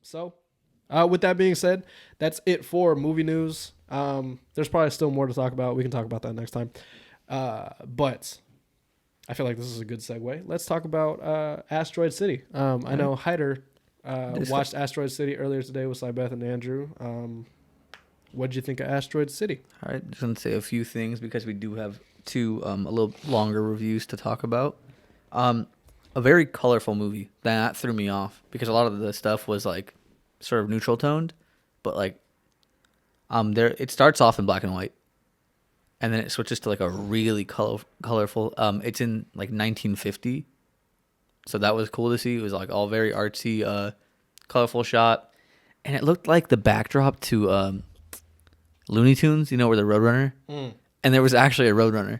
So, with that being said, that's it for movie news. There's probably still more to talk about. We can talk about that next time. But I feel like this is a good segue. Let's talk about Asteroid City. I know Hauder watched Asteroid City earlier today with Cybeth and Andrew. What did you think of Asteroid City? All right, just going to say a few things because we do have two a little longer reviews to talk about. A very colorful movie. That threw me off because a lot of the stuff was like sort of neutral toned, but like there it starts off in black and white, and then it switches to like a really colorful. It's in like 1950, so that was cool to see. It was like all very artsy, colorful shot, and it looked like the backdrop to Looney Tunes. You know, where the Roadrunner, and there was actually a Roadrunner.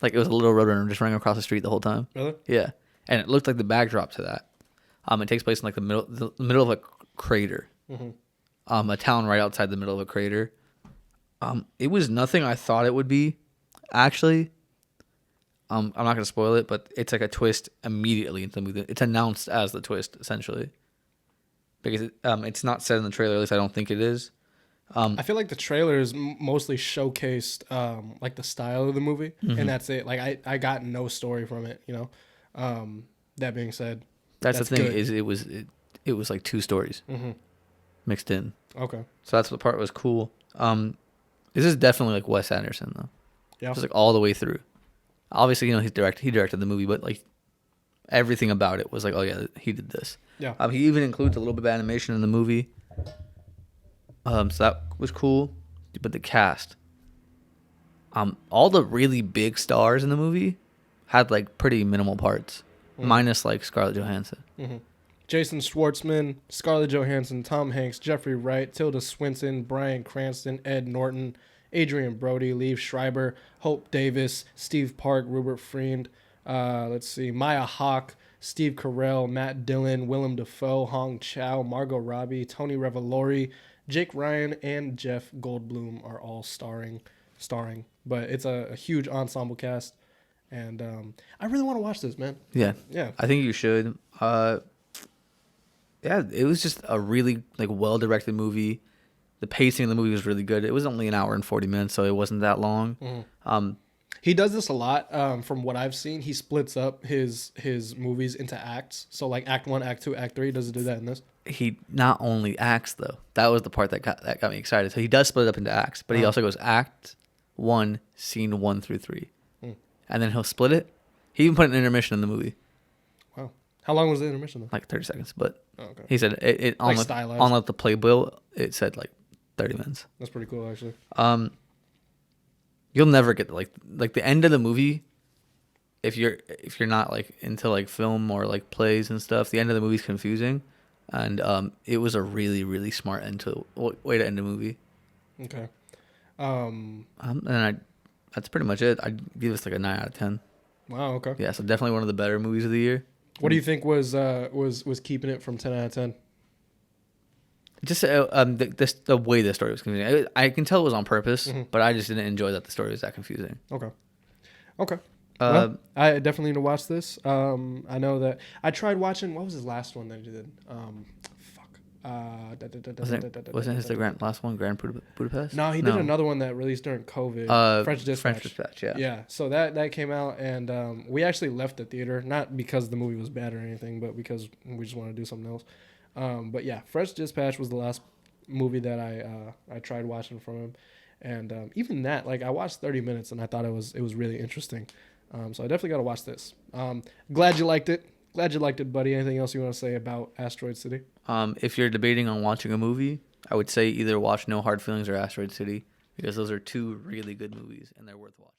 Like it was a little Roadrunner just running across the street the whole time. Really? Yeah, and it looked like the backdrop to that. It takes place in like the middle of a crater. A town right outside the middle of a crater. It was nothing I thought it would be. Actually, I'm not gonna spoil it, but it's like a twist immediately into the movie. It's announced as the twist essentially, because it's not said in the trailer. At least I don't think it is. I feel like the trailers mostly showcased like the style of the movie, and that's it. Like I got no story from it, you know. That being said, that's the thing good. is it was like two stories mixed in. Okay. So that's the part that was cool. This is definitely like Wes Anderson though. Yeah. Just like all the way through. Obviously, you know, he directed the movie, but like everything about it was like, oh yeah, he did this. Yeah. He even includes a little bit of animation in the movie. So that was cool. But the cast, all the really big stars in the movie had like pretty minimal parts, minus like Scarlett Johansson. Jason Schwartzman, Scarlett Johansson, Tom Hanks, Jeffrey Wright, Tilda Swinton, Bryan Cranston, Ed Norton, Adrian Brody, Liev Schreiber, Hope Davis, Steve Park, Rupert Friend, let's see, Maya Hawke, Steve Carell, Matt Dillon, Willem Dafoe, Hong Chow, Margot Robbie, Tony Revolori, Jake Ryan, and Jeff Goldblum are all starring. But it's a huge ensemble cast, and I really want to watch this, man. Yeah. Yeah. I think you should. Yeah, it was just a really like well-directed movie. The pacing of the movie was really good. It was only an hour and 40 minutes, so it wasn't that long. He does this a lot. From what I've seen, he splits up his movies into acts. So like Act 1, Act 2, Act 3. Does he do that in this? He not only acts though. That was the part that got me excited. So he does split it up into acts, but he also goes Act 1, Scene 1 through 3, and then he'll split it. He even put an intermission in the movie. Wow. How long was the intermission though? Like 30 seconds, but okay. He said it Like on like the playbill. It said like 30 minutes. That's pretty cool, actually. You'll never get like the end of the movie. If you're not like into like film or like plays and stuff, the end of the movie's confusing, and it was a really really smart way to end a movie. Okay. That's pretty much it. I'd give this like a 9 out of 10. Wow. Okay. Yeah, so definitely one of the better movies of the year. What do you think was keeping it from 10 out of 10? Just the way the story was confusing. I can tell it was on purpose, but I just didn't enjoy that the story was that confusing. Okay. Well, I definitely need to watch this. I know that I tried watching. What was his last one that he did? Wasn't his last one Grand Budapest? No, he did another one that released during COVID. French Dispatch. Yeah. Yeah. So that came out, and we actually left the theater, not because the movie was bad or anything, but because we just wanted to do something else. But yeah, French Dispatch was the last movie that I tried watching from him, and even that, like I watched 30 minutes and I thought it was really interesting. So I definitely got to watch this. Glad you liked it. Glad you liked it, buddy. Anything else you want to say about Asteroid City? If you're debating on watching a movie, I would say either watch No Hard Feelings or Asteroid City, because those are two really good movies and they're worth watching.